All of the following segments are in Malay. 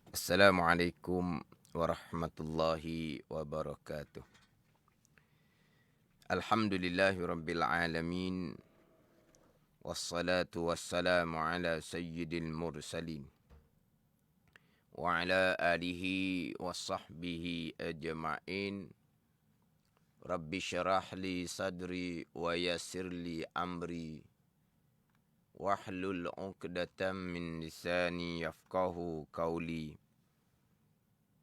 Assalamualaikum warahmatullahi wabarakatuh. Alhamdulillahi rabbil alamin. Wassalatu wassalamu ala sayyidil mursalin. Wa ala alihi wa sahbihi ajma'in. Rabbi syarah li sadri wa yassir li amri. Wahlul uqdatam min lisani yafqahu qawli.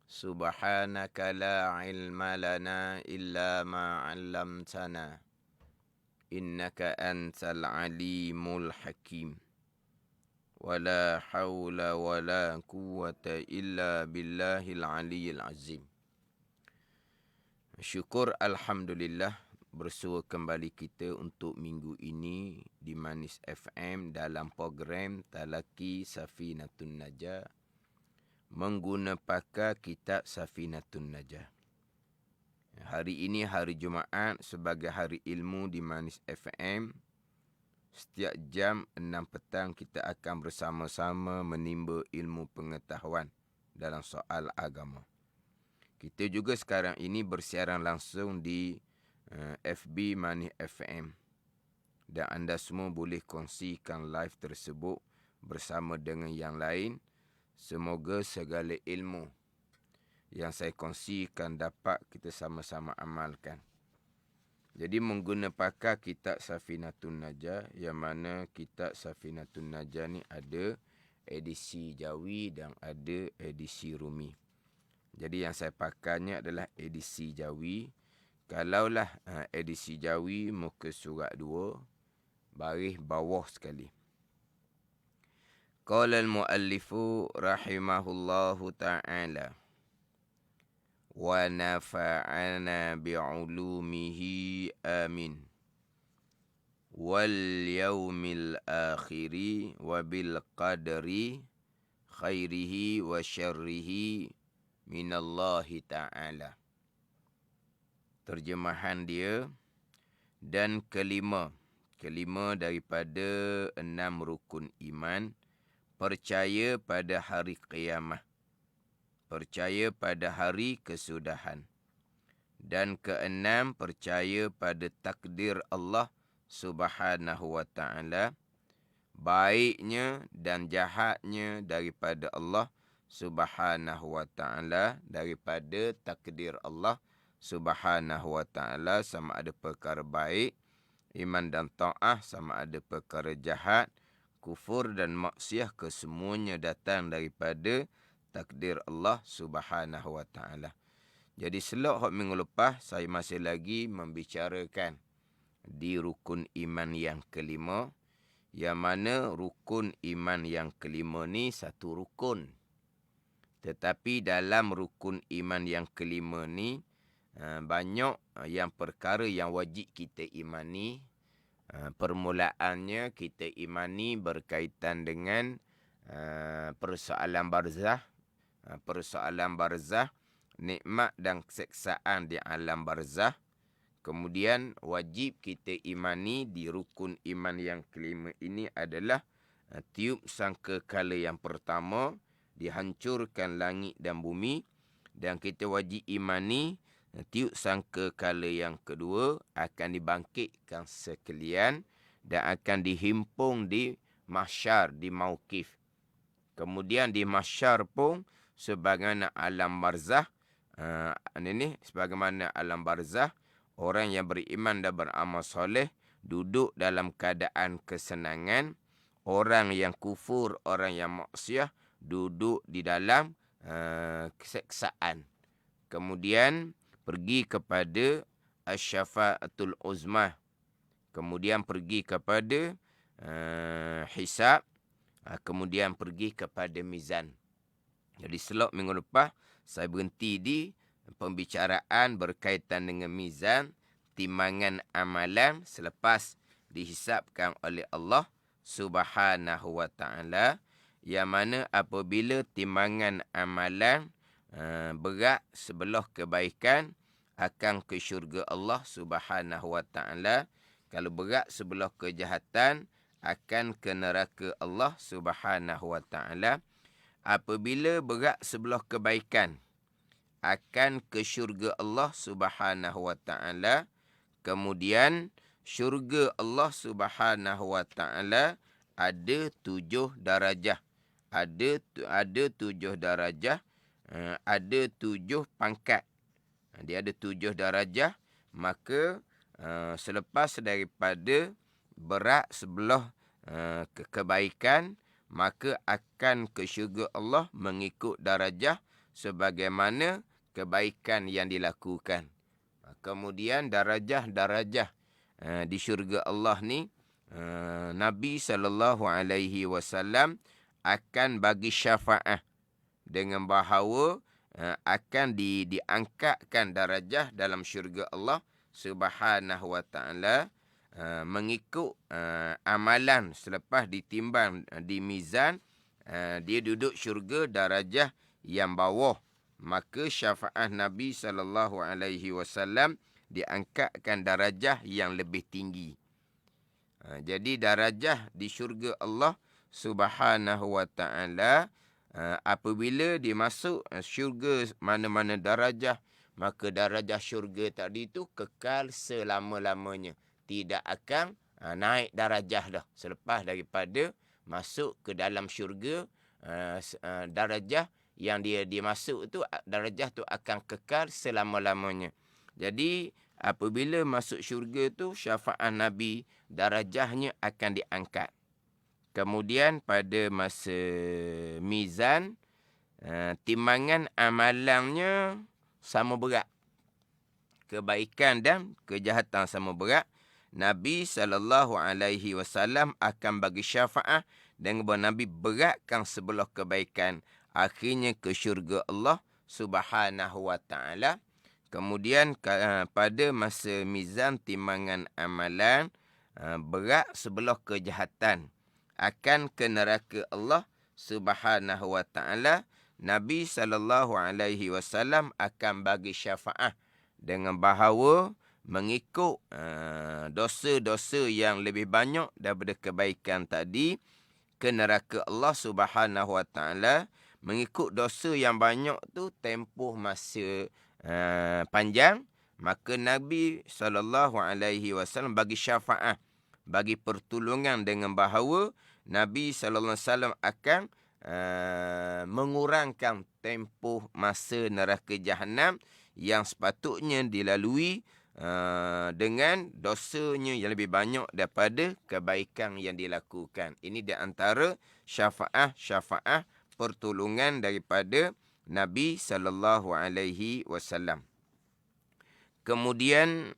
Subhanaka la ilma lana illa ma 'allamtana. Innaka antal alimul hakim. Wala hawla wala quwwata illa billahil aliyyil azim. Syukur alhamdulillah bersua kembali kita untuk minggu ini di Manis FM dalam program Talaki Safinatun Najah mengguna pakar kitab Safinatun Najah. Hari ini hari Jumaat sebagai hari ilmu di Manis FM. Setiap jam 6 petang kita akan bersama-sama menimba ilmu pengetahuan dalam soal agama. Kita juga sekarang ini bersiaran langsung di FB Manis FM. Dan anda semua boleh kongsikan live tersebut bersama dengan yang lain. Semoga segala ilmu yang saya kongsikan dapat kita sama-sama amalkan. Jadi mengguna pakar kitab Safinatun Najah, yang mana kitab Safinatun Najah ni ada edisi Jawi dan ada edisi Rumi. Jadi yang saya pakarnya adalah edisi Jawi. Kalaulah edisi Jawi muka surat 2, baris bawah sekali. Qala al-muallifu rahimahullahu ta'ala wa nafa'ana bi'ulumihi amin wal yaumil akhiri wa bil qadri khairihi wa syarrihi minallahi ta'ala. Terjemahan dia, dan kelima daripada 6 rukun iman, percaya pada hari qiyamah, percaya pada hari kesudahan. Dan keenam, percaya pada takdir Allah Subhanahu wa ta'ala, baiknya dan jahatnya daripada Allah Subhanahu wa ta'ala, daripada takdir Allah Subhanahu wa ta'ala, sama ada perkara baik, iman dan ta'ah, sama ada perkara jahat, kufur dan maksiat, kesemuanya datang daripada takdir Allah Subhanahu wa ta'ala. Jadi selok minggu lepas saya masih lagi membicarakan di rukun iman yang kelima, yang mana rukun iman yang kelima ni satu rukun. Tetapi dalam rukun iman yang kelima ni banyak yang perkara yang wajib kita imani. Permulaannya kita imani berkaitan dengan persoalan barzah, nikmat dan keseksaan di alam barzah. Kemudian wajib kita imani di rukun iman yang kelima ini adalah tiup sangkakala yang pertama, dihancurkan langit dan bumi. Dan kita wajib imani tiup sangkakala yang kedua, akan dibangkitkan sekalian dan akan dihimpun di mahsyar, di mauqif. Kemudian di mahsyar pun sebagaimana alam barzah, sebagaimana alam barzah, orang yang beriman dan beramal soleh duduk dalam keadaan kesenangan. Orang yang kufur, orang yang maksiat duduk di dalam keseksaan. Kemudian pergi kepada asyafa'atul uzmah. Kemudian pergi kepada hisab. Kemudian pergi kepada mizan. Jadi selok minggu lepas saya berhenti di pembicaraan berkaitan dengan mizan, timbangan amalan selepas dihisapkan oleh Allah Subhanahu wa ta'ala, yang mana apabila timbangan amalan berat sebelah kebaikan akan ke syurga Allah Subhanahu wa ta'ala. Kalau berat sebelah kejahatan akan ke neraka Allah Subhanahu wa ta'ala. apabila berat sebelah kebaikan akan ke syurga Allah Subhanahu wa taala. Kemudian syurga Allah Subhanahu wa taala ada 7 darajah. Ada 7 darajah, ada 7 pangkat. Dia ada 7 darajah, maka selepas daripada berat sebelah kebaikan, maka akan ke syurga Allah mengikut darajah sebagaimana kebaikan yang dilakukan. Kemudian darajah-darajah di syurga Allah ni, Nabi SAW akan bagi syafaat dengan bahawa akan diangkatkan darajah dalam syurga Allah Subhanahu wa taala mengikut amalan selepas ditimbang di mizan, dia duduk syurga darajah yang bawah, maka syafaat Nabi SAW diangkatkan darajah yang lebih tinggi. Jadi darajah di syurga Allah Subhanahu wa taala, apabila dimasuk syurga mana-mana darajah, maka darajah syurga tadi itu kekal selama-lamanya. Tidak akan naik darajah dah. Selepas daripada masuk ke dalam syurga, darajah yang dia dimasuk tu, darajah tu akan kekal selama-lamanya. Jadi apabila masuk syurga tu, syafaat Nabi, darajahnya akan diangkat. Kemudian pada masa mizan, timbangan amalannya sama berat. Kebaikan dan kejahatan sama berat. Nabi SAW akan bagi syafaat dengan bahawa Nabi beratkan sebelah kebaikan, akhirnya ke syurga Allah Subhanahu wa taala. Kemudian pada masa mizan timbangan amalan, berat sebelah kejahatan, akan ke neraka Allah Subhanahu wa taala. Nabi SAW akan bagi syafaat dengan bahawa mengikut dosa-dosa yang lebih banyak daripada kebaikan tadi, ke neraka Allah Subhanahu wa taala. Mengikut dosa yang banyak tu tempoh masa panjang, maka Nabi SAW bagi syafaat, bagi pertolongan dengan bahawa Nabi SAW akan mengurangkan tempoh masa neraka Jahannam yang sepatutnya dilalui dengan dosanya yang lebih banyak daripada kebaikan yang dilakukan. Ini di antara syafaat pertolongan daripada Nabi SAW. Kemudian,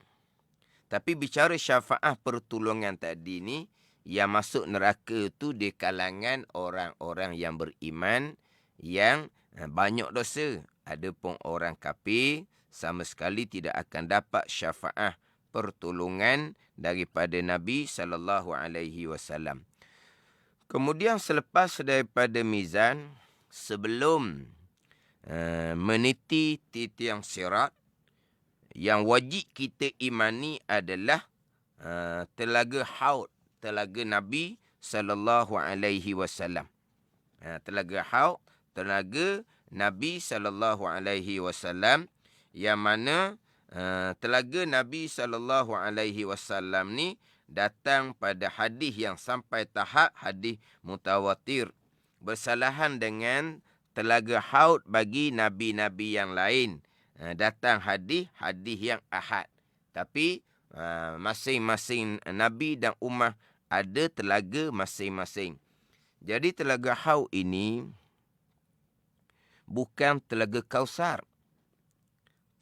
tapi bicara syafaat pertolongan tadi ni, yang masuk neraka tu di kalangan orang-orang yang beriman yang banyak dosa. Adapun orang kafir sama sekali tidak akan dapat syafaat pertolongan daripada Nabi SAW. Kemudian selepas daripada mizan, sebelum meniti titian sirat, yang wajib kita imani adalah telaga Haud, telaga Nabi SAW. Telaga Haud, telaga Nabi SAW, yang mana telaga Nabi SAW ni datang pada hadis yang sampai tahap hadis mutawatir, bersalahan dengan telaga Haud bagi nabi-nabi yang lain. Datang hadis yang ahad. Tapi masing-masing nabi dan ummah ada telaga masing-masing. Jadi telaga Haud ini bukan telaga Kausar.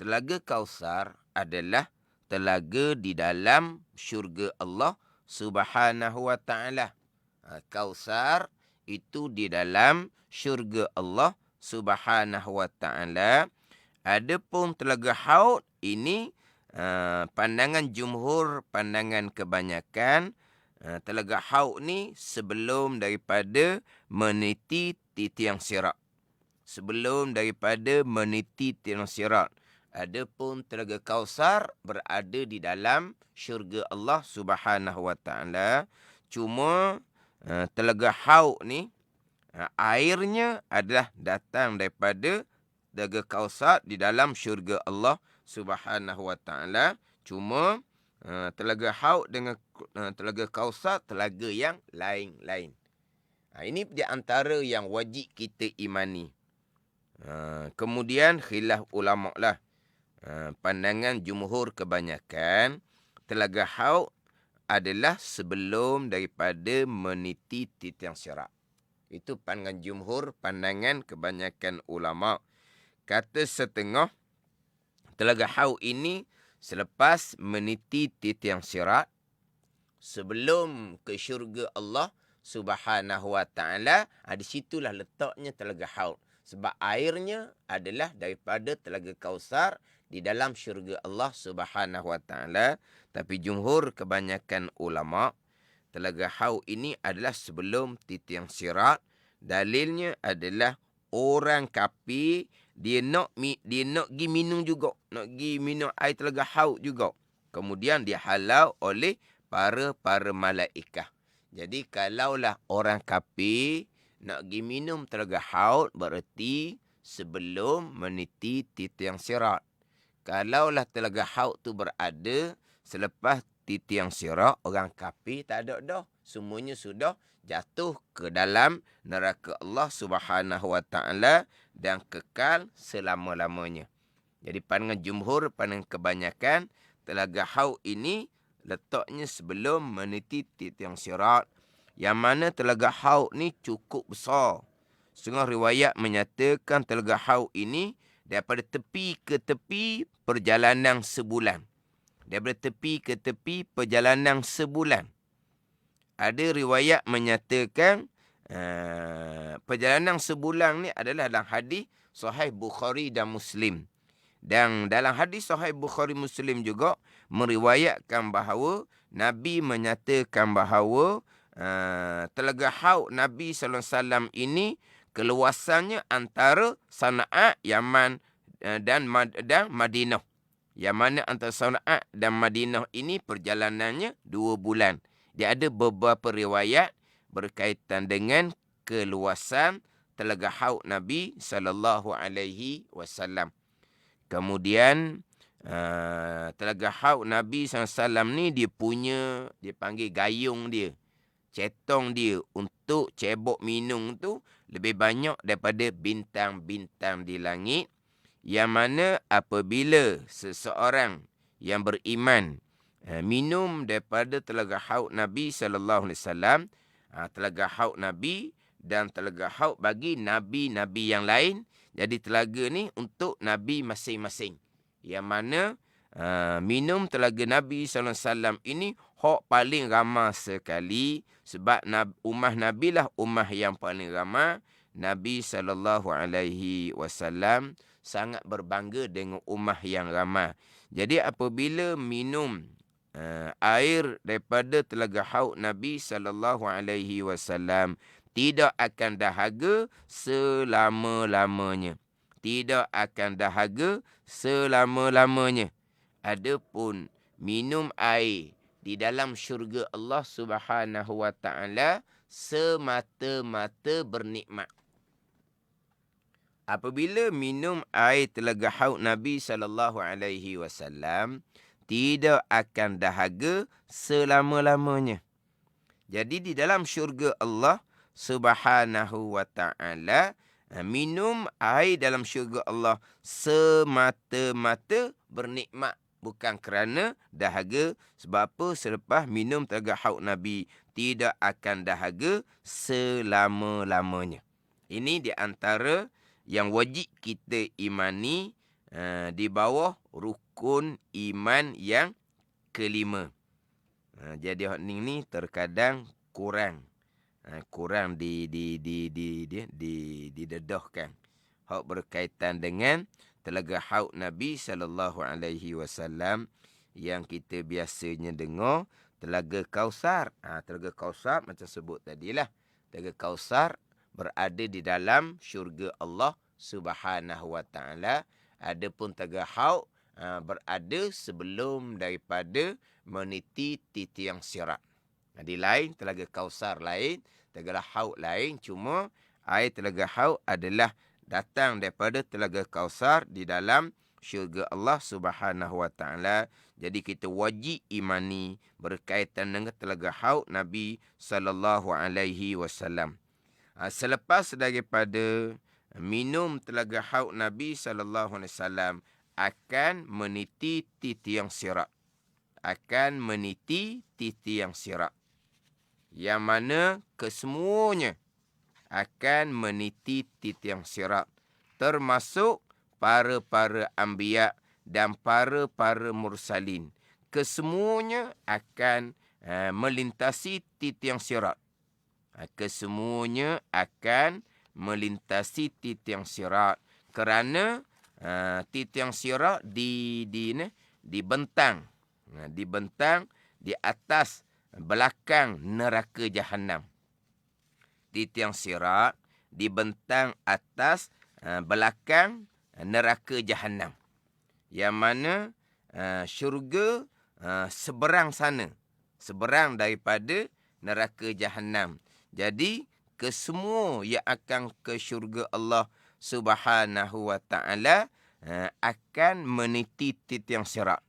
Telaga Kausar adalah telaga di dalam syurga Allah Subhanahu wa taala. Kausar itu di dalam syurga Allah Subhanahu wa taala. Adapun telaga Haud ini pandangan jumhur, pandangan kebanyakan, telaga Haud ni sebelum daripada meniti titian sirat. Sebelum daripada meniti titian sirat. Adapun telaga Kausar berada di dalam syurga Allah Subhanahu wa taala. Cuma telaga Haud ni Airnya adalah datang daripada Telaga Kausar di dalam syurga Allah Subhanahu Wa Taala. Cuma Telaga Haud dengan Telaga Kausar telaga yang lain-lain. Ini di antara yang wajib kita imani. Kemudian khilaf ulama lah. Pandangan jumhur kebanyakan Telaga Haud adalah sebelum daripada meniti titiang sirat. Itu pandangan jumhur, pandangan kebanyakan ulama. Kata setengah, Telaga Haud ini selepas meniti titiang sirat, sebelum ke syurga Allah Subhanahu Wa Taala, di situlah letaknya Telaga Haud. Sebab airnya adalah daripada Telaga Kausar di dalam syurga Allah Subhanahu Wa Taala. Tapi jumhur kebanyakan ulama, Telaga Haud ini adalah sebelum titiang sirat. Dalilnya adalah orang kafir dia nak pergi minum juga, nak pergi minum air Telaga Haud juga. Kemudian dihalau oleh para malaikat. Jadi kalaulah orang kafir nak pergi minum Telaga Haud, berarti sebelum meniti titiang sirat. Kalaulah Telaga Haud tu berada selepas titiang sirat, orang kafir tak ada dah. Semuanya sudah jatuh ke dalam neraka Allah Subhanahu Wa Taala dan kekal selama-lamanya. Jadi pandangan jumhur, pandangan kebanyakan, Telaga Haud ini letaknya sebelum meniti titiang sirat. Yang mana Telaga Haud ni cukup besar. Setengah riwayat menyatakan Telaga Haud ini daripada tepi ke tepi perjalanan sebulan. Daripada tepi ke tepi perjalanan sebulan. Ada riwayat menyatakan perjalanan sebulan ni adalah dalam hadis Sahih Bukhari dan Muslim. Dan dalam hadis Sahih Bukhari Muslim juga meriwayatkan bahawa Nabi menyatakan bahawa Telaga Haud Nabi SAW ini keluasannya antara Sana'a, Yaman dan Madinah. Yang mana antara Sana'a dan Madinah ini perjalanannya 2 bulan. Dia ada beberapa riwayat berkaitan dengan keluasan Telaga Haud Nabi SAW. Kemudian Telaga Haud Nabi SAW ni dia panggil gayung dia, cetong dia untuk cebok minum tu lebih banyak daripada bintang-bintang di langit. Yang mana apabila seseorang yang beriman minum daripada Telaga Haud Nabi SAW, Telaga Haud Nabi dan Telaga Haud bagi Nabi-Nabi yang lain. Jadi telaga ni untuk Nabi masing-masing. Yang mana minum Telaga Nabi SAW ini hak paling ramai sekali. Sebab ummah Nabi lah ummah yang paling ramai. Nabi SAW sangat berbangga dengan ummah yang ramai. Jadi apabila minum air daripada Telaga Haud Nabi SAW, tidak akan dahaga selama-lamanya. Tidak akan dahaga selama-lamanya. Adapun minum air di dalam syurga Allah Subhanahu Wa Taala semata-mata bernikmat. Apabila minum air Telaga Haud Nabi SAW, tidak akan dahaga selama-lamanya. Jadi di dalam syurga Allah Subhanahu Wa Taala, minum air dalam syurga Allah semata-mata bernikmat. Bukan kerana dahaga. Sebab apa? Selepas minum Telaga Haud Nabi, tidak akan dahaga selama-lamanya. Ini di antara yang wajib kita imani di bawah rukun iman yang kelima. Jadi hak ni terkadang kurang didedahkan. Hak berkaitan dengan Telaga Haud Nabi SAW yang kita biasanya dengar Telaga Kausar. Telaga Kausar macam sebut tadilah. Telaga Kausar berada di dalam syurga Allah Subhanahu Wa Taala. Adapun Telaga Haud berada sebelum daripada meniti titiang sirat. Di lain, Telaga Kausar lain, Telaga Haud lain. Cuma Air Telaga Haud adalah datang daripada Telaga Kausar di dalam syurga Allah Subhanahu Wa Taala. Jadi kita wajib imani berkaitan dengan Telaga Haud Nabi sallallahu alaihi wasallam. Selepas daripada minum Telaga Haud Nabi sallallahu alaihi wasallam akan meniti titiang sirat. Akan meniti titiang sirat. Yang mana kesemuanya akan meniti titiang sirat. Termasuk para-para anbiya dan para-para mursalin. Kesemuanya akan melintasi titiang sirat. Kesemuanya akan melintasi titiang sirat. Kerana titiang sirat dibentang. Dibentang di atas belakang neraka Jahannam. Titiang sirat dibentang atas belakang neraka Jahannam. Yang mana syurga seberang sana. Seberang daripada neraka Jahannam. Jadi kesemua yang akan ke syurga Allah Subhanahu Wa Taala akan meniti titiang sirat.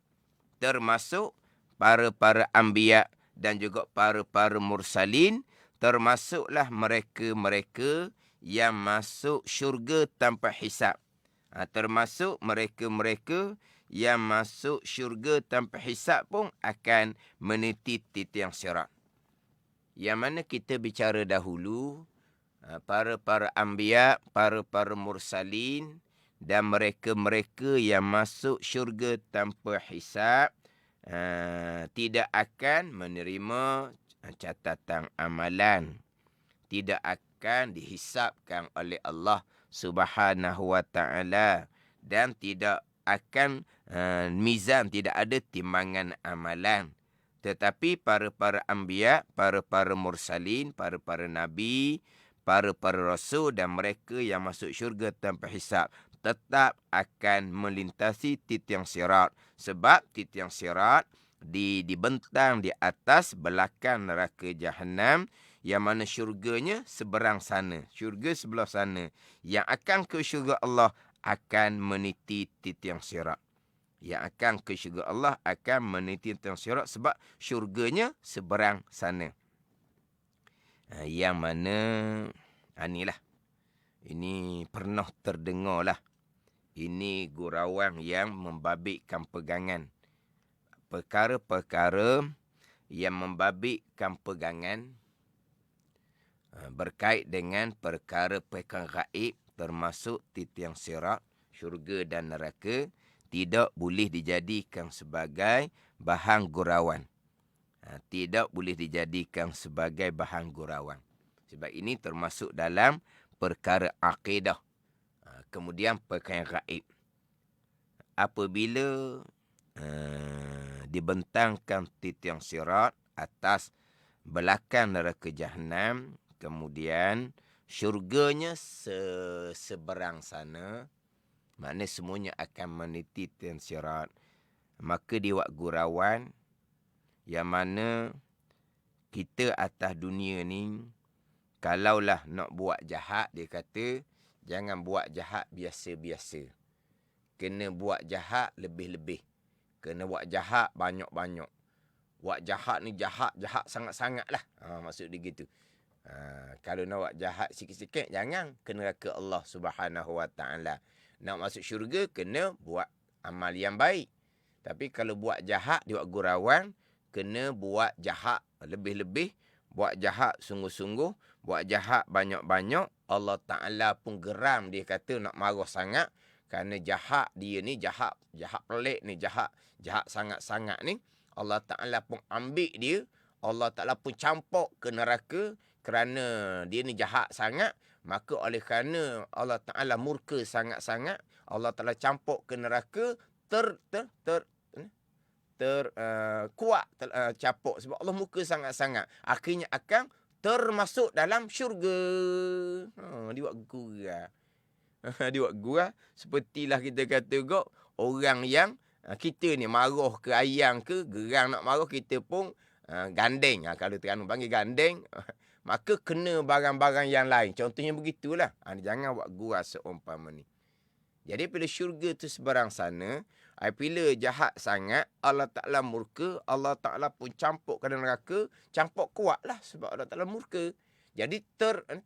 Termasuk para-para anbiya dan juga para-para mursalin, termasuklah mereka-mereka yang masuk syurga tanpa hisab. Termasuk mereka-mereka yang masuk syurga tanpa hisab pun akan meniti titiang sirat. Yang mana kita bicara dahulu, para-para anbiya, para-para mursalin dan mereka-mereka yang masuk syurga tanpa hisab tidak akan menerima catatan amalan. Tidak akan dihisapkan oleh Allah Subhanahu Wa Taala dan tidak akan mizan, tidak ada timbangan amalan. Tetapi para-para anbiya, para-para mursalin, para-para nabi, para-para rasul dan mereka yang masuk syurga tanpa hisab tetap akan melintasi titiang sirat. Sebab titiang sirat dibentang di atas belakang neraka Jahannam, yang mana syurganya seberang sana. Syurga sebelah sana. Yang akan ke syurga Allah akan meniti titiang sirat. Yang akan ke syurga Allah akan meniti titiang sirat sebab syurganya seberang sana. Yang mana inilah. Ini pernah terdengar lah. Ini gurauan yang membabitkan pegangan. Perkara-perkara yang membabitkan pegangan berkait dengan perkara-perkara gaib termasuk titiang sirat, syurga dan neraka tidak boleh dijadikan sebagai bahan gurauan. Tidak boleh dijadikan sebagai bahan gurauan. Sebab ini termasuk dalam perkara akidah. Kemudian perkara gaib. Apabila dibentangkan titiang sirat atas belakang neraka Jahannam, kemudian syurganya seberang sana, maknanya semuanya akan meniti titiang sirat. Maka diwak gurauan yang mana kita atas dunia ni, kalaulah nak buat jahat, dia kata jangan buat jahat biasa-biasa. Kena buat jahat lebih-lebih. Kena buat jahat banyak-banyak. Buat jahat ni jahat sangat-sangat lah. Maksud dia gitu. Kalau nak buat jahat sikit-sikit, jangan. Kena ke Allah Subhanahu Wa Taala. Nak masuk syurga, kena buat amal yang baik. Tapi kalau buat jahat, dia buat gurauan, kena buat jahat lebih-lebih. Buat jahat sungguh-sungguh. Buat jahat banyak-banyak. Allah Ta'ala pun geram, dia kata nak marah sangat. Kerana jahat dia ni, jahat pelik ni, jahat sangat-sangat ni. Allah Ta'ala pun ambil dia. Allah Ta'ala pun campur ke neraka. Kerana dia ni jahat sangat. Maka oleh kerana Allah Ta'ala murka sangat-sangat, Allah Ta'ala campur ke neraka. Kuat capuk sebab Allah murka sangat-sangat. Akhirnya akan termasuk dalam syurga. Dia buat gurau. Dia buat gurau. Sepertilah kita kata kok, orang yang kita ni marah ke ayang ke, gerang nak marah, kita pun gandeng. Kalau Terengganu panggil gandeng. maka kena barang-barang yang lain. Contohnya begitulah. Jangan buat gurau seumpama ni. Jadi bila syurga tu seberang sana, bila jahat sangat, Allah Ta'ala murka, Allah Ta'ala pun campur ke neraka, campur kuatlah sebab Allah Ta'ala murka. Jadi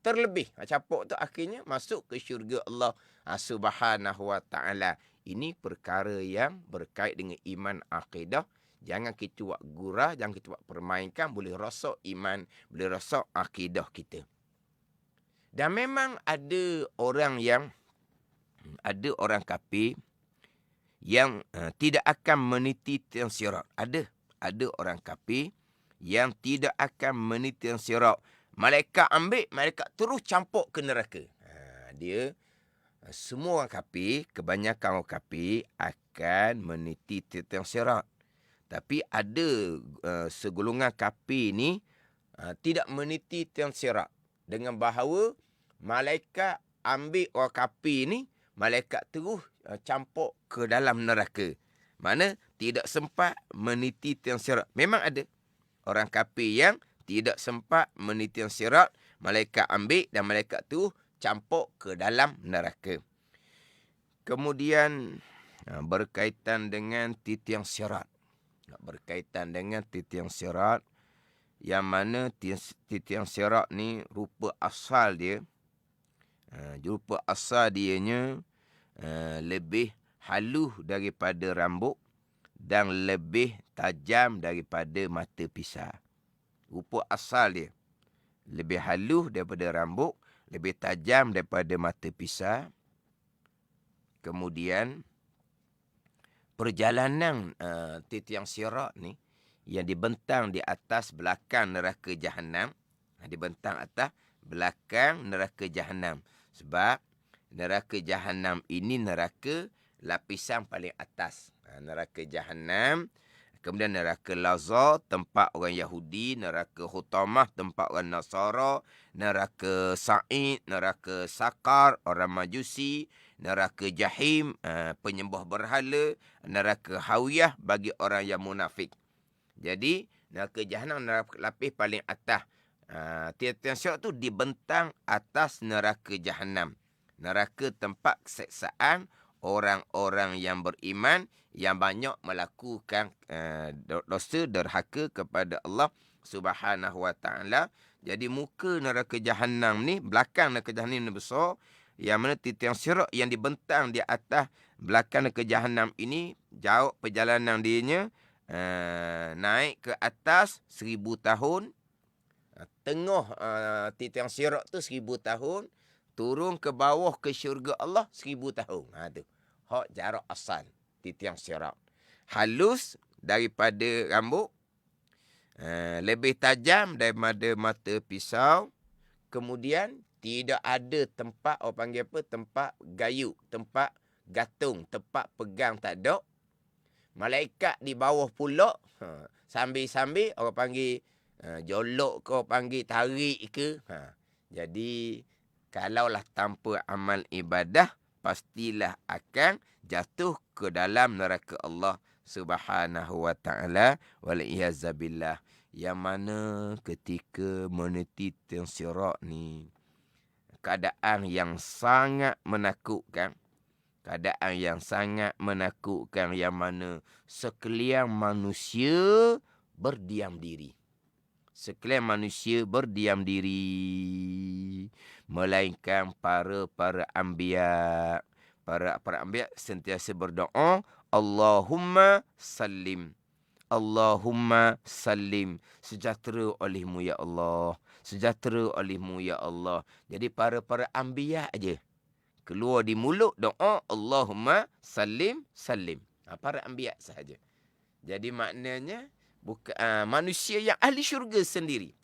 terlebih. Campur tu akhirnya masuk ke syurga Allah Subhanahu Wa Ta'ala. Ini perkara yang berkait dengan iman akidah. Jangan kita buat gurau, jangan kita buat permainkan. Boleh rosak iman, boleh rosak akidah kita. Dan memang ada orang kafir yang tidak akan meniti tiang sirat. Ada orang kafir yang tidak akan meniti tiang sirat. Malaikat ambil, malaikat terus campur ke neraka. Semua orang kafir, kebanyakan orang kafir akan meniti tiang sirat. Tapi ada segolongan kafir ni tidak meniti tiang sirat. Dengan bahawa malaikat ambil orang kafir ni, malaikat terus campur ke dalam neraka. Mana tidak sempat meniti tiang sirat. Memang ada orang kafir yang tidak sempat meniti tiang sirat, malaikat ambil dan malaikat tu campur ke dalam neraka. Kemudian berkaitan dengan titiang sirat. Berkaitan dengan titiang sirat, yang mana titiang sirat ni rupa asal dia, lebih halus daripada rambut dan lebih tajam daripada mata pisau. Rupa asal dia lebih halus daripada rambut, lebih tajam daripada mata pisau. Kemudian perjalanan titiang sirat ni yang dibentang di atas belakang neraka Jahannam. Dibentang atas belakang neraka Jahannam. Sebab neraka Jahannam ini neraka lapisan paling atas. Neraka Jahannam. Kemudian neraka Lazar, tempat orang Yahudi. Neraka Hutamah, tempat orang Nasara. Neraka Sa'id, neraka Sakar, orang Majusi. Neraka Jahim, penyembah berhala. Neraka Hawiyah, bagi orang yang munafik. Jadi, neraka Jahannam, neraka lapis paling atas. Tiang sirat tu dibentang atas neraka Jahannam. Neraka tempat keseksaan orang-orang yang beriman, yang banyak melakukan dosa derhaka kepada Allah Subhanahu Wa Ta'ala. Jadi muka neraka Jahannam ni, belakang neraka Jahannam ni besar, yang mana tiang sirat yang dibentang di atas belakang neraka Jahannam ini, jauh perjalanan dianya, naik ke atas 1000 tahun, tengah tiang sirat tu 1000 tahun, turun ke bawah ke syurga Allah 1000 tahun. Tu hak jarak asal tiang sirat. Halus daripada rambut, lebih tajam daripada mata pisau. Kemudian tidak ada tempat, orang panggil apa, tempat gayuk, tempat gantung, tempat pegang tak ada. Malaikat di bawah pula, sambil-sambil orang panggil jolok ke, orang panggil tarik ke. Jadi kalaulah tanpa amal ibadah, pastilah akan jatuh ke dalam neraka Allah Subhanahu Wa Ta'ala, wal'iyazabillah. Yang mana ketika meniti tiang sirat ni, keadaan yang sangat menakutkan. Keadaan yang sangat menakutkan, yang mana sekalian manusia berdiam diri. Sekalian manusia berdiam diri. Melainkan para anbiya. Para anbiya sentiasa berdoa, Allahumma sallim. Allahumma sallim. Sejahtera olehmu ya Allah. Sejahtera olehmu ya Allah. Jadi para anbiya aja keluar di mulut doa Allahumma sallim sallim. Para anbiya sahaja. Jadi maknanya bukan manusia yang ahli syurga sendiri.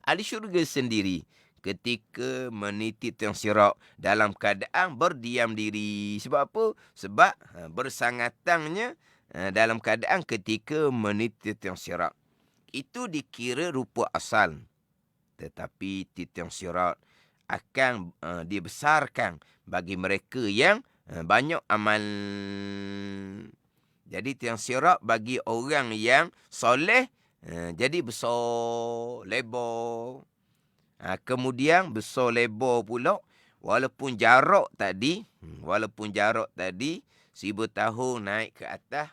Ahli syurga sendiri ketika meniti tiang sirat dalam keadaan berdiam diri. Sebab apa? Sebab bersangatannya dalam keadaan ketika meniti tiang sirat. Itu dikira rupa asal. Tetapi tiang sirat akan dibesarkan bagi mereka yang banyak amal. Jadi tiang sirat bagi orang yang soleh Jadi besar, lebar. Kemudian besar lebar pula, walaupun jarak tadi 1000 tahun naik ke atas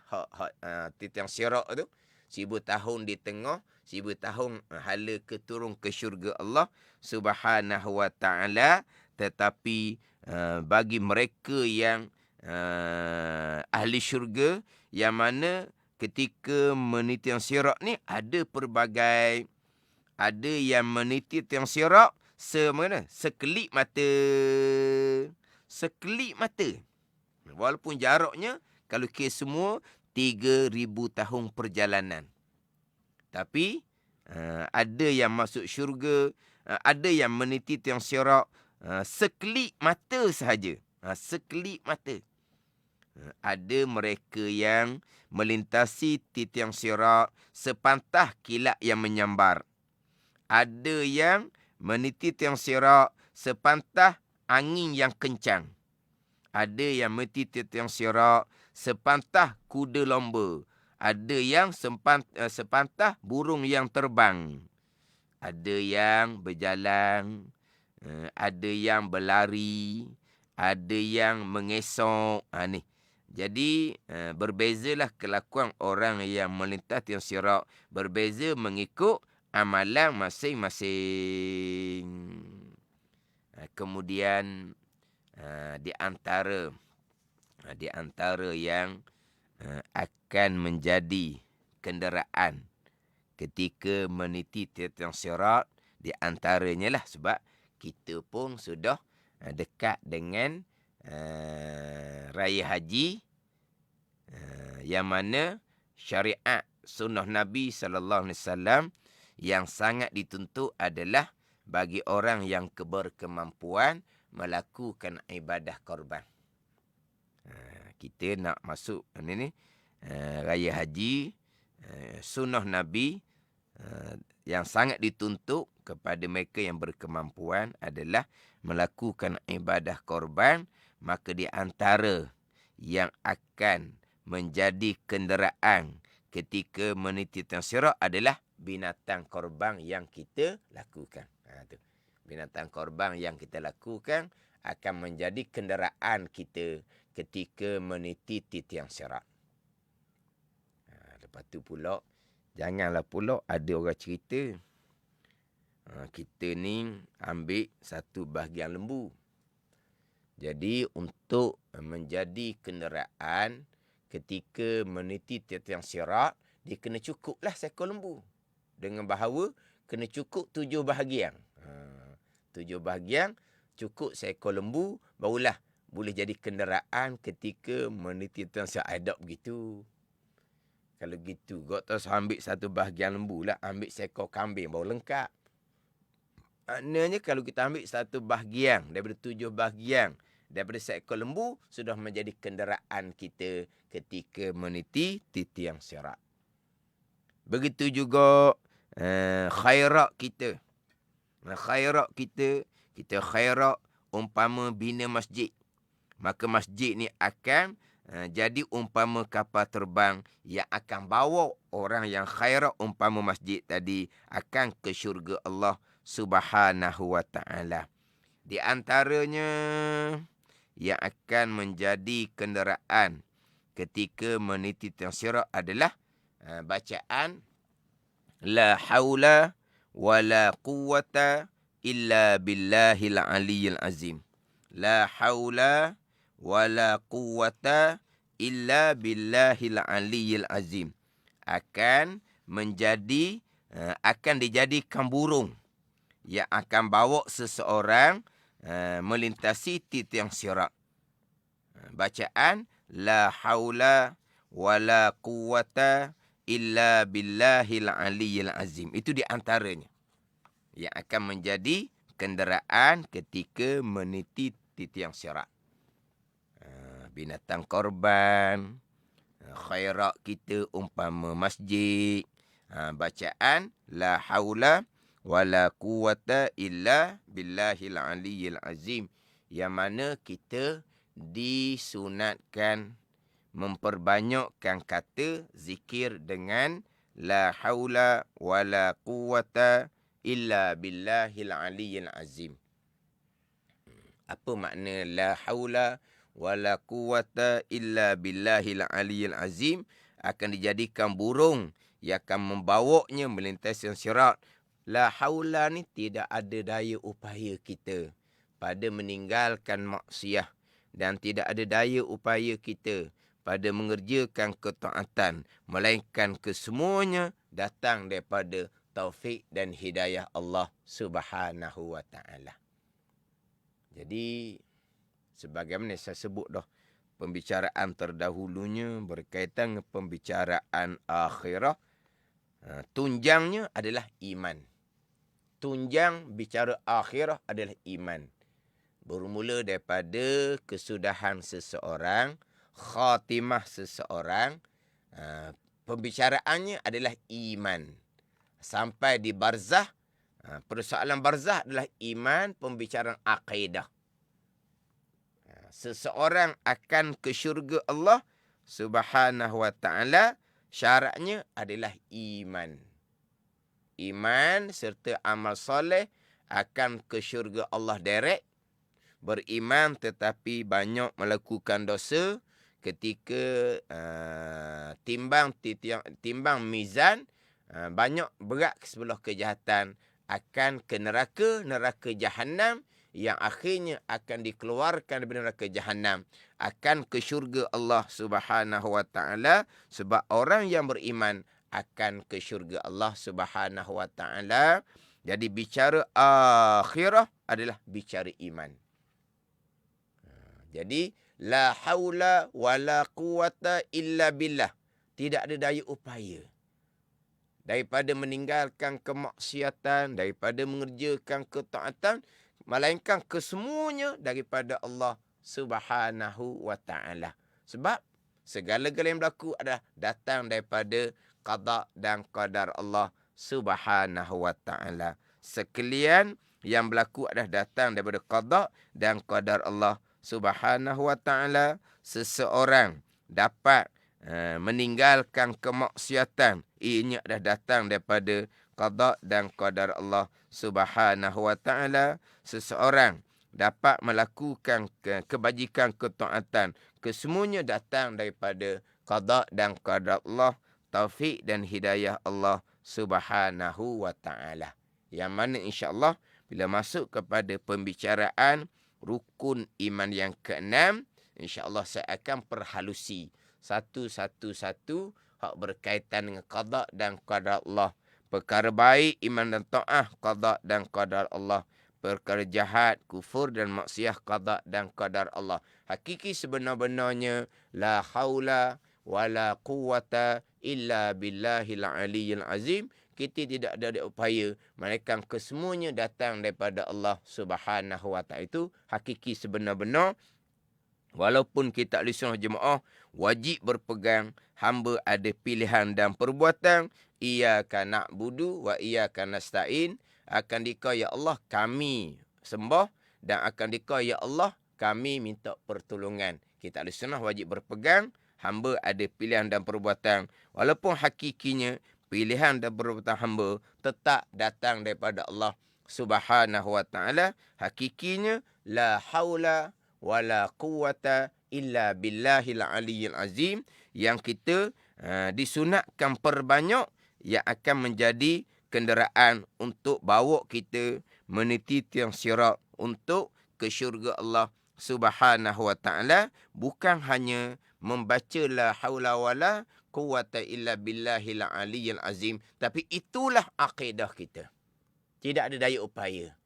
tiang sirat tu, 1000 tahun di tengah, 1000 tahun hala ke turun ke syurga Allah Subhanahu wa taala. Tetapi bagi mereka yang ahli syurga, yang mana ketika meniti tiang sirat ni ada pelbagai, ada yang meniti tiang sirat sekelip mata. Sekelip mata. Walaupun jaraknya kalau kira semua 3000 tahun perjalanan. Tapi ada yang masuk syurga, ada yang meniti tiang sirat sekelip mata sahaja. Sekelip mata. Ada mereka yang melintasi tiang sirat sepantah kilat yang menyambar. Ada yang meniti tiang sirat sepantah angin yang kencang. Ada yang meniti tiang sirat sepantah kuda lomba. Ada yang sepantah burung yang terbang. Ada yang berjalan, ada yang berlari, ada yang mengesok. Ni. Jadi berbezalah kelakuan orang yang melintas tiang sirat. Berbeza mengikut amalan masing-masing. Kemudian di antara yang akan menjadi kenderaan ketika meniti tiang sirat, di antaranya lah, sebab kita pun sudah dekat dengan raya haji, yang mana syariat sunnah Nabi SAW yang sangat dituntut adalah bagi orang yang berkemampuan melakukan ibadah korban. Kita nak masuk raya haji, sunnah Nabi yang sangat dituntut kepada mereka yang berkemampuan adalah melakukan ibadah korban. Maka di antara yang akan menjadi kenderaan ketika meniti tiang sirat adalah binatang korban yang kita lakukan. Binatang korban yang kita lakukan akan menjadi kenderaan kita ketika meniti tiang sirat. Lepas tu pula, janganlah pula ada orang cerita kita ni ambil satu bahagian lembu. Jadi untuk menjadi kenderaan ketika meniti tiang sirat, dia kena cukuplah seekor lembu. Dengan bahawa kena cukup 7 bahagian. 7 bahagian, cukup seekor lembu, barulah boleh jadi kenderaan ketika meniti tiang sirat. Ada begitu. Kalau gitu, kau tak ambil satu bahagian lembu lah, ambil seekor kambing baru lengkap. Maknanya kalau kita ambil satu bahagian daripada 7 bahagian daripada seekor lembu, sudah menjadi kenderaan kita ketika meniti tiang sirat. Begitu juga khairat kita. Khairat kita khairat umpama bina masjid. Maka masjid ni akan jadi umpama kapal terbang yang akan bawa orang yang khairat umpama masjid tadi akan ke syurga Allah Subhanahu wa taala. Di antaranya yang akan menjadi kenderaan ketika meniti tiang sirat adalah bacaan la haula wala quwwata illa billahil aliyyil azim. La haula wala quwwata illa billahil aliyyil azim. Akan dijadikan burung yang akan bawa seseorang melintasi tiang sirat. Bacaan la haula wala quwwata illa billahil aliyyil azim. Itu di antaranya yang akan menjadi kenderaan ketika meniti tiang sirat. Binatang korban, khairat kita umpama masjid, bacaan la haula wala quwwata illa billahil aliyyil azim, yang mana kita disunatkan memperbanyakkan kata zikir dengan La haula wa la quwata illa billahil aliyyil azim. Apa makna la haula wa la quwata illa billahil aliyyil azim? Akan dijadikan burung yang akan membawanya melintasi sirat. La haula ni tidak ada daya upaya kita pada meninggalkan maksiat, dan tidak ada daya upaya kita pada mengerjakan ketaatan, melainkan kesemuanya datang daripada taufik dan hidayah Allah Subhanahu wa taala. Jadi sebagaimana saya sebut dah, pembicaraan terdahulunya berkaitan dengan pembicaraan akhirah. Tunjangnya adalah iman. Tunjang bicara akhirah adalah iman. Bermula daripada kesudahan seseorang, khatimah seseorang, pembicaraannya adalah iman. Sampai di barzah, persoalan barzah adalah iman, pembicaraan akidah. Seseorang akan ke syurga Allah Subhanahu wa taala, syaratnya adalah iman. Iman serta amal soleh akan ke syurga Allah direct. Beriman tetapi banyak melakukan dosa, ketika timbang mizan banyak berat sebelah kejahatan, akan ke neraka Jahannam, yang akhirnya akan dikeluarkan dari neraka Jahannam, akan ke syurga Allah Subhanahu wa taala. Sebab orang yang beriman akan ke syurga Allah Subhanahu wa taala. Jadi bicara akhirah adalah bicara iman. Jadi la haula wala quwata illa billah. Tidak ada daya upaya daripada meninggalkan kemaksiatan, daripada mengerjakan ketaatan, melainkan kesemuanya daripada Allah Subhanahu wa taala. Sebab segala-galanya yang berlaku adalah datang daripada qada dan qadar Allah Subhanahu wa taala. Sekalian yang berlaku adalah datang daripada qada dan qadar Allah Subhanahu wa taala. Seseorang dapat meninggalkan kemaksiatan, ianya dah datang daripada qada dan qadar Allah Subhanahu wa taala. Seseorang dapat melakukan kebajikan, ketaatan, kesemuanya datang daripada qada dan qadar Allah, taufik dan hidayah Allah Subhanahu wa taala. Yang mana insya-Allah bila masuk kepada pembicaraan rukun iman yang ke-6, insya-Allah saya akan perhalusi satu hak berkaitan dengan qada dan qadar Allah. Perkara baik, iman dan taat, qada dan qadar Allah. Perkara jahat, kufur dan maksiat, qada dan qadar Allah. Hakiki sebenar-benarnya la haula wala quwata illa billahil aliyyil azim. Kita tidak ada upaya, melainkan kesemuanya datang daripada Allah Subhanahu wa taala. Itu hakiki sebenar-benar. Walaupun kita ahli sunnah jemaah wajib berpegang, hamba ada pilihan dan perbuatan. Iyyaka na'budu wa iyyaka nasta'in. Akan dikau ya Allah kami sembah, dan akan dikau ya Allah kami minta pertolongan. Kita ahli sunnah wajib berpegang, hamba ada pilihan dan perbuatan. Walaupun hakikinya pilihan dan perbuatan hamba tetap datang daripada Allah Subhanahu wa taala. Hakikinya la haula wala quwata illa billahil aliyyil azim. Yang kita disunatkan perbanyak, yang akan menjadi kenderaan untuk bawa kita meniti tiang sirat untuk ke syurga Allah Subhanahu wa taala. Bukan hanya membaca la haula wala quwata illa billahil aliyyil azim, tapi itulah akidah kita. Tidak ada daya upaya.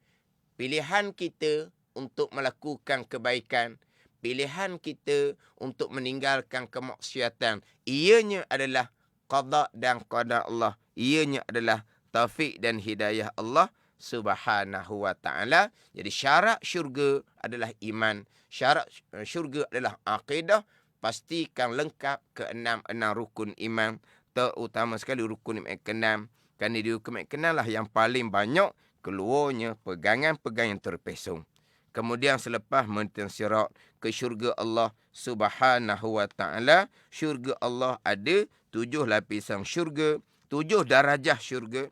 Pilihan kita untuk melakukan kebaikan, pilihan kita untuk meninggalkan kemaksiatan, ianya adalah qada dan qadar Allah. Ianya adalah taufik dan hidayah Allah Subhanahu wa taala. Jadi syarat syurga adalah iman. Syarat syurga adalah akidah. Pastikan lengkap keenam rukun iman, terutama sekali rukun iman ke-6. Kerana di rukun iman ke-6 lah yang paling banyak keluarnya pegangan-pegangan terpesong. Kemudian selepas meniti sirat ke syurga Allah Subhanahu wa taala, syurga Allah ada 7 lapisan syurga, 7 darajah syurga.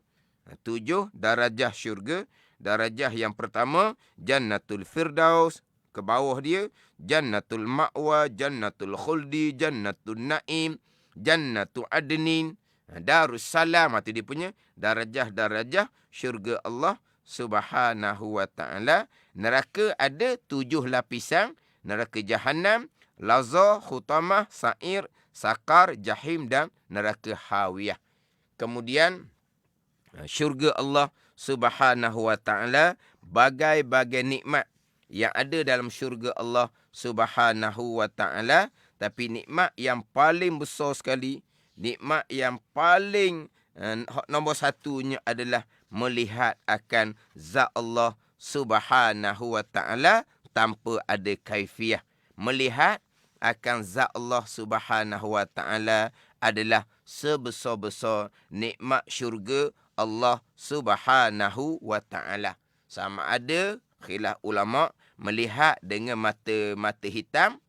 7 darajah syurga. Darajah yang pertama, Jannatul Firdaus. Ke bawah dia, Jannatul Ma'wa, Jannatul Khuldi, Jannatul Naim, Jannatu Adnin, Darussalam. Itu dia punya darajah-darajah syurga Allah Subhanahu wa ta'ala. Neraka ada 7 lapisan. Neraka Jahannam, Lazah, Khutamah, Sa'ir, Sakar, Jahim dan neraka Hawiyah. Kemudian syurga Allah Subhanahu wa ta'ala, bagai-bagai nikmat yang ada dalam syurga Allah Subhanahu wa ta'ala. Tapi nikmat yang paling besar sekali, nikmat yang paling nombor satunya adalah melihat akan zat Allah Subhanahu wa ta'ala tanpa ada kaifiah. Melihat akan zat Allah Subhanahu wa ta'ala adalah sebesar-besar nikmat syurga Allah Subhanahu wa ta'ala. Sama ada khilaf ulama, melihat dengan mata hitam,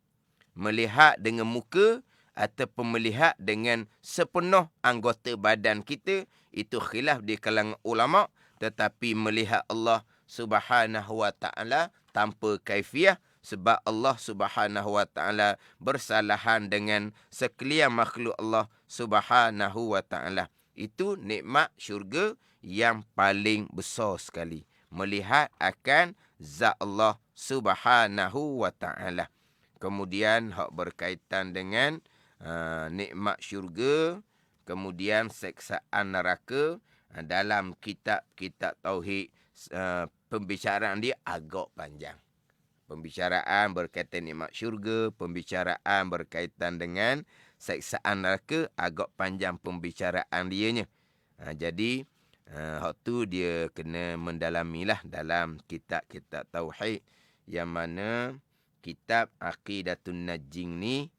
melihat dengan muka, ataupun melihat dengan sepenuh anggota badan kita. Itu khilaf di kalangan ulama. Tetapi melihat Allah Subhanahu wa ta'ala tanpa kaifiah, sebab Allah Subhanahu wa ta'ala bersalahan dengan sekalian makhluk Allah Subhanahu wa ta'ala. Itu nikmat syurga yang paling besar sekali. Melihat akan zat Allah Subhanahu wa ta'ala. Kemudian hak berkaitan dengan nikmat syurga, kemudian seksaan neraka. Dalam kitab-kitab tauhid, pembicaraan dia agak panjang. Pembicaraan berkaitan nikmat syurga, pembicaraan berkaitan dengan seksaan neraka, agak panjang pembicaraan dianya. Jadi hak tu dia kena mendalamilah dalam kitab-kitab tauhid, yang mana kitab Aqidatun Najjing ni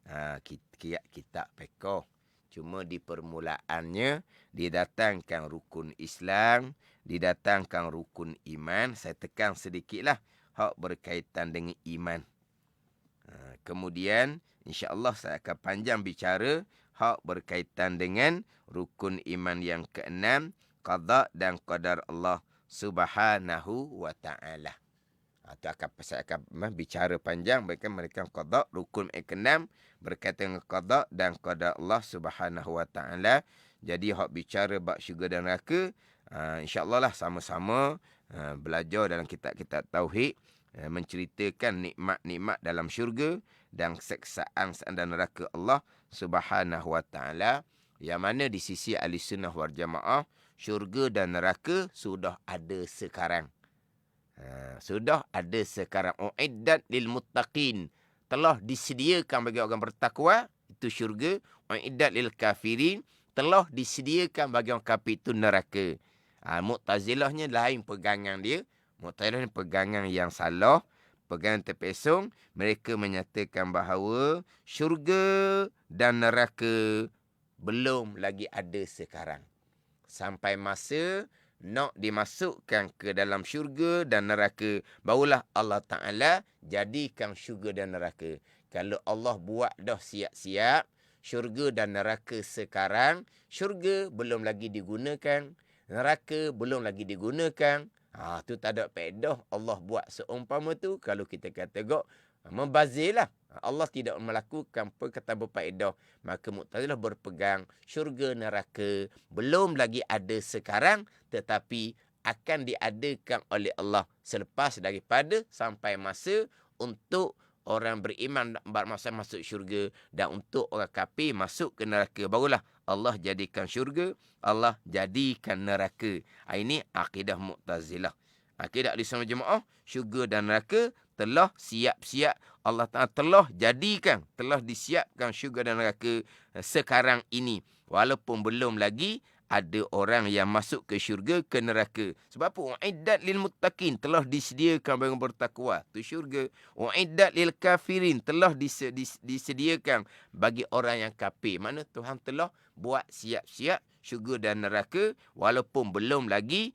kitab fiqh. Cuma di permulaannya didatangkan rukun Islam, didatangkan rukun iman. Saya tekan sedikitlah hak berkaitan dengan iman. Kemudian insya-Allah saya akan panjang bicara hak berkaitan dengan rukun iman yang keenam, qada dan qadar Allah Subhanahu wa ta'ala. Saya akan bicara panjang berkaitan mereka qada, rukun keenam berkaitan dengan qada dan qadar Allah Subhanahu wa ta'ala. Jadi hak bicara bab syurga dan neraka, insya-Allah lah sama-sama belajar dalam kitab-kitab tauhid, menceritakan nikmat-nikmat dalam syurga dan seksaan dan neraka Allah Subhanahu wa ta'ala, yang mana di sisi Ahlussunnah wal Jamaah, syurga dan neraka sudah ada sekarang. Sudah ada sekarang. Uiddat lil muttaqin, telah disediakan bagi orang bertakwa, itu syurga. Uiddat lil kafirin, telah disediakan bagi orang kafir, itu neraka. Mu'tazilahnya lain pegangan dia. Mu'tazilah pegangan yang salah, pegangan terpesong. Mereka menyatakan bahawa syurga dan neraka belum lagi ada sekarang. Sampai masa nak dimasukkan ke dalam syurga dan neraka, barulah Allah Ta'ala jadikan syurga dan neraka. Kalau Allah buat dah siap-siap syurga dan neraka sekarang, syurga belum lagi digunakan, neraka belum lagi digunakan, tu tak ada faedah Allah buat seumpama tu. Kalau kita kata membazirlah, Allah tidak melakukan perkataan berfaedah. Maka Mu'tazilah berpegang syurga neraka belum lagi ada sekarang, tetapi akan diadakan oleh Allah selepas daripada sampai masa untuk orang beriman masa masuk syurga, dan untuk orang kafir masuk ke neraka, barulah Allah jadikan syurga, Allah jadikan neraka. Ini akidah Mu'tazilah. Akidah Ahlussunnah wal Jamaah, syurga dan neraka telah siap-siap, Allah Ta'ala telah jadikan, telah disiapkan syurga dan neraka sekarang ini. Walaupun belum lagi ada orang yang masuk ke syurga, ke neraka. Sebab apa? Uiddat lil muttaqin, telah disediakan bagi orang bertakwa, tu syurga. Uiddat lil kafirin, telah disediakan bagi orang yang kafir. Mana Tuhan telah buat siap-siap syurga dan neraka, walaupun belum lagi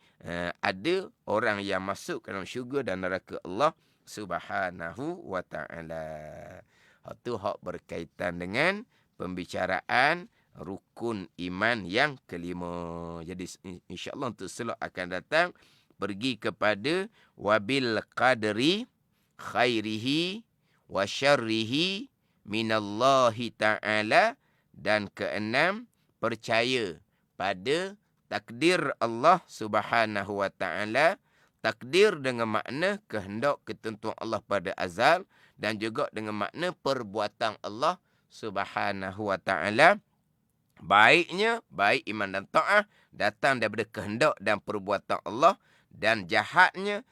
ada orang yang masuk ke dalam syurga dan neraka Allah Subhanahu wa ta'ala. Itu hak berkaitan dengan pembicaraan rukun iman yang kelima. Jadi insya-Allah untuk slot akan datang pergi kepada wabil qadri khairihi wa syarrihi minallahi ta'ala, dan keenam percaya pada takdir Allah Subhanahu wa taala. Takdir dengan makna kehendak ketentuan Allah pada azal, dan juga dengan makna perbuatan Allah Subhanahu wa taala. Baiknya, baik iman dan taat datang daripada kehendak dan perbuatan Allah, dan jahatnya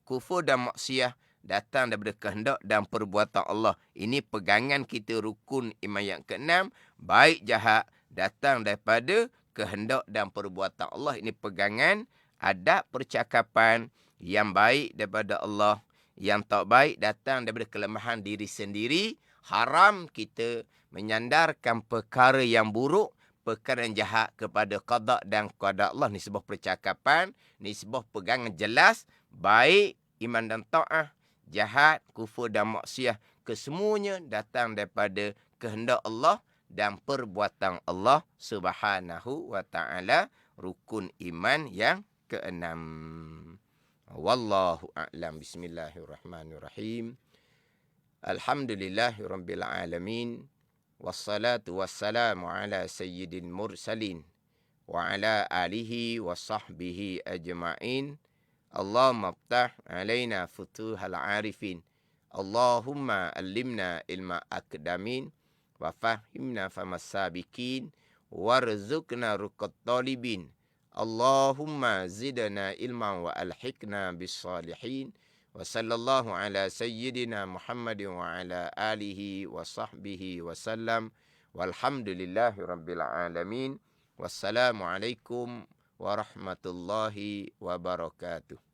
kufur dan maksiat datang daripada kehendak dan perbuatan Allah. Ini pegangan kita rukun iman yang keenam. Baik jahat datang daripada kehendak dan perbuatan Allah. Ini pegangan adab percakapan yang baik daripada Allah. Yang tak baik datang daripada kelemahan diri sendiri. Haram kita menyandarkan perkara yang buruk, perkara yang jahat kepada qada dan qada Allah. Ni sebuah percakapan, ni sebuah pegangan jelas. Baik iman dan taat, jahat, kufur dan maksiat, kesemuanya datang daripada kehendak Allah dan perbuatan Allah Subhanahu wa taala. Rukun iman yang keenam. Wallahu a'lam. Bismillahirrahmanirrahim. Alhamdulillahirabbil alamin. Wassalatu wassalamu ala sayyidil mursalin wa ala alihi wa sahbihi ajma'in. Allahumma aftah alaina futuhal arifin. Allahumma allimna ilma akdamin wa fahimna famas sabiqin warzuqna ruqat talibin. Allahumma zidna ilman wa alhiqna bis salihin. Wa sallallahu ala sayyidina Muhammadin wa ala alihi wa sahbihi wa sallam. Walhamdulillahi rabbil alamin. Wassalamualaikum warahmatullahi wabarakatuh.